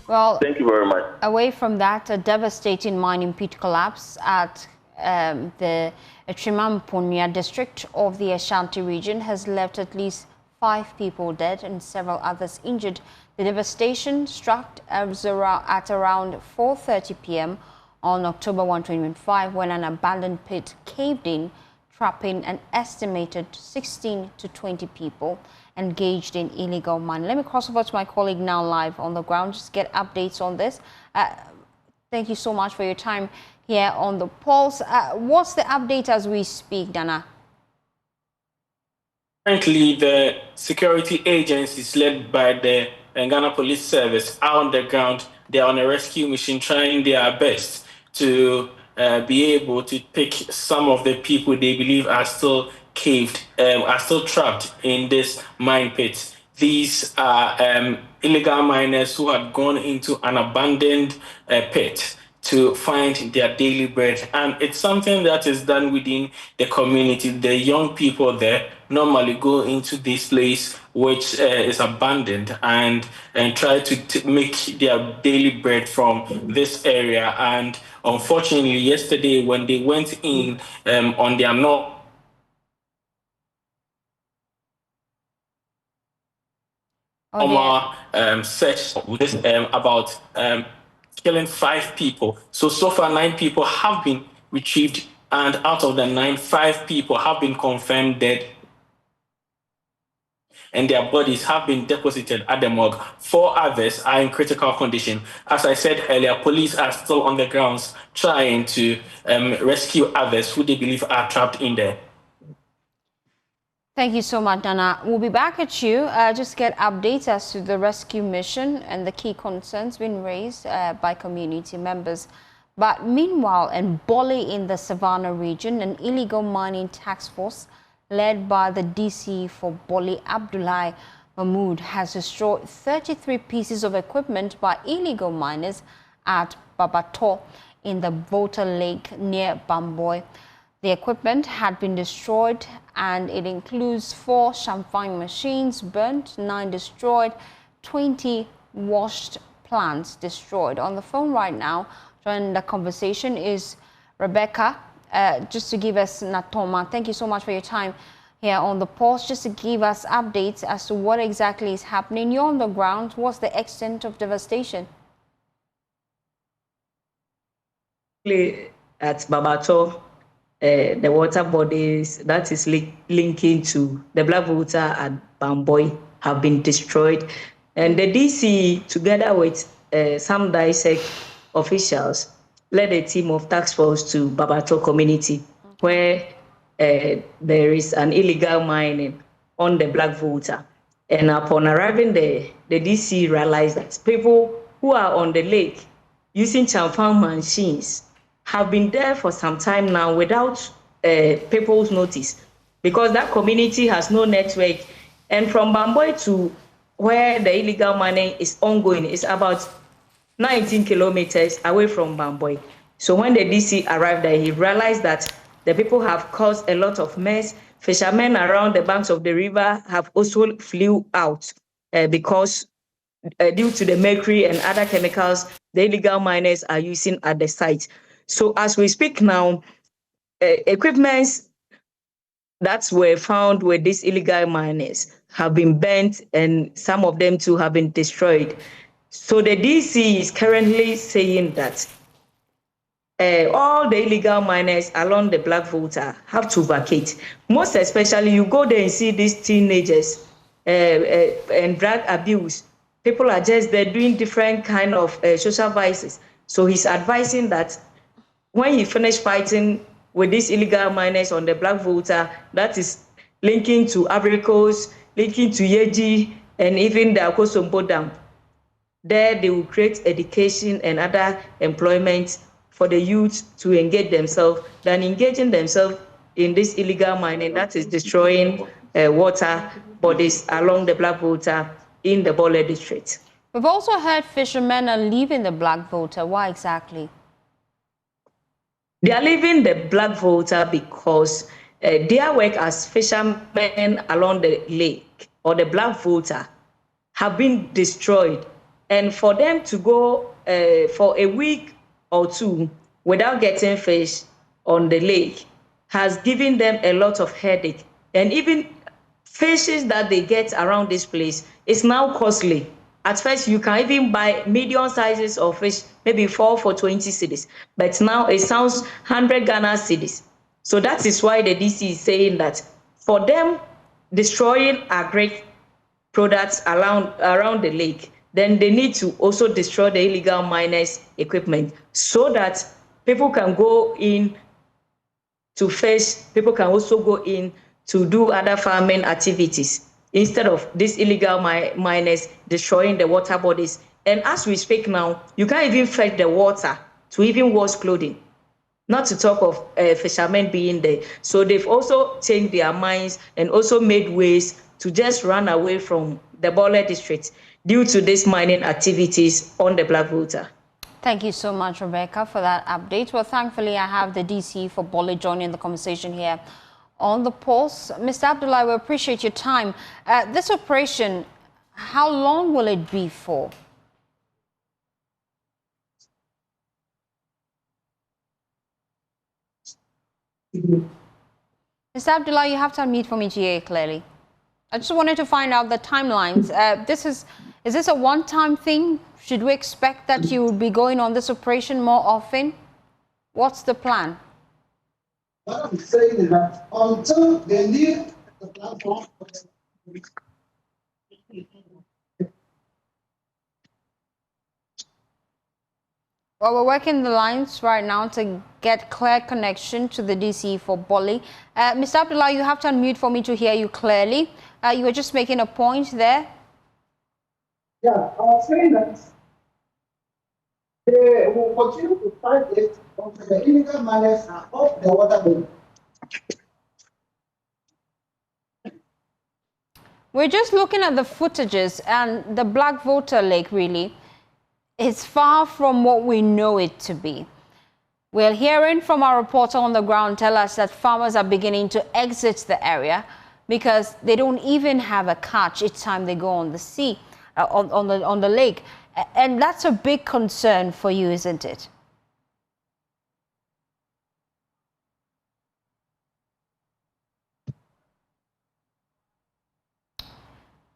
Well, thank you very much. Away from that, a devastating mining pit collapse at the Trimamponia district of the Ashanti region has left at least 5 people dead and several others injured. The devastation struck at around 4:30 p.m. on October 1, 2025 when an abandoned pit caved in, trapping an estimated 16 to 20 people engaged in illegal mining. Let me cross over to my colleague now live on the ground, just get updates on this. Thank you so much for your time here on the Pulse. What's the update as we speak, Dana? Currently, the security agencies led by the Ghana Police Service are on the ground. They are on a rescue mission trying their best to be able to pick some of the people they believe are still are still trapped in this mine pit. These are illegal miners who had gone into an abandoned pit to find their daily bread. And it's something that is done within the community. The young people there normally go into this place which is abandoned and try to make their daily bread from this area. And unfortunately, yesterday when they went in on their search with about killing 5 people. So far 9 people have been retrieved, and out of the 9, 5 people have been confirmed dead, and their bodies have been deposited at the morgue. 4 others are in critical condition. As I said earlier, police are still on the grounds trying to rescue others who they believe are trapped in there. Thank you so much, Dana. We'll be back at you. Just get updates as to the rescue mission and the key concerns being raised by community members. But meanwhile, in Bole in the Savannah region, an illegal mining task force led by the DCE for Bole, Abdullahi Mahmoud, has destroyed 33 pieces of equipment by illegal miners at Babato in the Volta Lake near Bamboy. The equipment had been destroyed, and it includes 4 champagne machines burnt, 9 destroyed, 20 washed plants destroyed. On the phone right now, joining the conversation is Rebecca, just to give us Natoma. Thank you so much for your time here on the Pulse, just to give us updates as to what exactly is happening. You're on the ground. What's the extent of devastation? At Babato, the water bodies that is linking to the Black Water at Bamboy have been destroyed. And the DC, together with some DCE officials, led a team of task force to Babato community, where there is an illegal mining on the Black Water. And upon arriving there, the DC realized that people who are on the lake using champagne machines have been there for some time now without people's notice, because that community has no network. And from Bamboy to where the illegal mining is ongoing is about 19 kilometers away from Bamboy. So when the DC arrived there, he realized that the people have caused a lot of mess. Fishermen around the banks of the river have also flew out because due to the mercury and other chemicals the illegal miners are using at the site. So as we speak now, equipments that were found with these illegal miners have been burnt, and some of them too have been destroyed. So the DC is currently saying that all the illegal miners along the Black Water have to vacate. Most especially, you go there and see these teenagers and drug abuse. People are just there doing different kind of social vices. So he's advising that when he finished fighting with these illegal miners on the Black Water, that is linking to Abricos, linking to Yeji, and even the Akosombo Dam, there they will create education and other employment for the youth to engage themselves than engaging themselves in this illegal mining that is destroying water bodies along the Black Water in the Bole district. We've also heard fishermen are leaving the Black Water. Why exactly? They are leaving the Black Water because their work as fishermen along the lake or the Black Water have been destroyed And for them to go for a week or two without getting fish on the lake has given them a lot of headache. And even fishes that they get around this place is now costly. At first, you can even buy medium sizes of fish, maybe 4 for 20 cedis. But now it sounds 100 Ghana cedis. So that is why the DC is saying that for them destroying agri products around the lake, then they need to also destroy the illegal miners' equipment so that people can go in to fish, people can also go in to do other farming activities instead of these illegal miners destroying the water bodies. And as we speak now, you can't even fetch the water to even wash clothing, not to talk of fishermen being there. So they've also changed their minds and also made ways to just run away from the Bole district due to these mining activities on the Black Water. Thank you so much, Rebecca, for that update. Well, thankfully, I have the DCE for Bole joining the conversation here on the pulse. Mr. Abdullah, we appreciate your time. This operation, how long will it be for? Mr. Abdullah, you have to unmute for me to hear clearly. I just wanted to find out the timelines. Is this a one-time thing? Should we expect that you will be going on this operation more often? What's the plan? What I'm saying is that until they leave the platform, well, we're working the lines right now to get clear connection to the DC for Bole. Mr. Abdullah, you have to unmute for me to hear you clearly. You were just making a point there. yeah, I was saying that they will continue to fight it until the illegal miners are off the water body. We're just looking at the footages, and the Black Water Lake really is far from what we know it to be. We're hearing from our reporter on the ground tell us that farmers are beginning to exit the area because they don't even have a catch each time they go on the sea, on the lake. And that's a big concern for you, isn't it?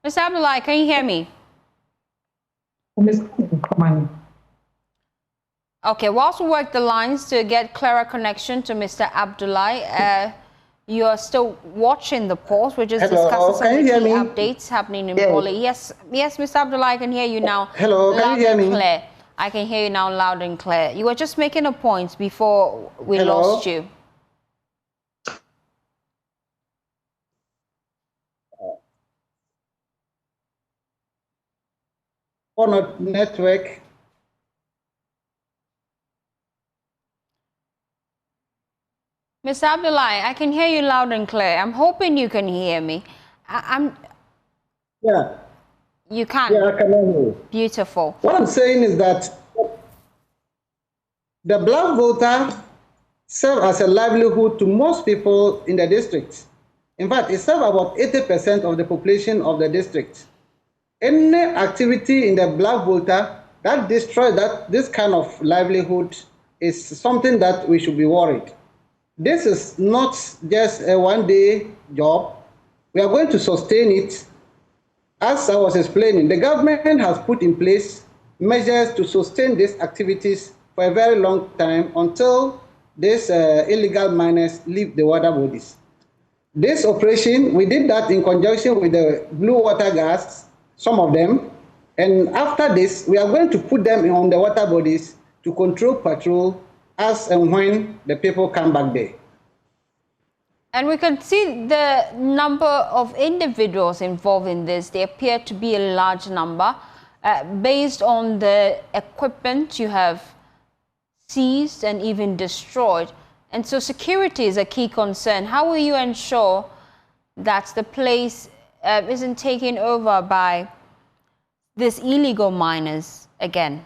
Mr. Abdullah, can you hear me? Okay, whilst we work the lines to get clearer connection to Mr. Abdullah, you are still watching the pulse. We're just discussing some of the key updates happening in Bole. Yes, Mr. Abdullah, I can hear you now. Hello, can you hear me? Clear. I can hear you now loud and clear. You were just making a point before we lost you. On network. Mr. Abdullah, I can hear you loud and clear. I'm hoping you can hear me. Yeah. You can? Yeah, I can hear you. Beautiful. What I'm saying is that the Black Water serves as a livelihood to most people in the district. In fact, it serves about 80% of the population of the district. Any activity in the Black Water that destroys this kind of livelihood is something that we should be worried. This is not just a one-day job. We are going to sustain it. As I was explaining, the government has put in place measures to sustain these activities for a very long time until these illegal miners leave the water bodies. This operation, we did that in conjunction with the blue water gas, some of them, and after this, we are going to put them on the water bodies to control patrol as and when the people come back there. And we can see the number of individuals involved in this. They appear to be a large number. Based on the equipment you have seized and even destroyed. And so security is a key concern. How will you ensure that the place isn't taken over by these illegal miners again?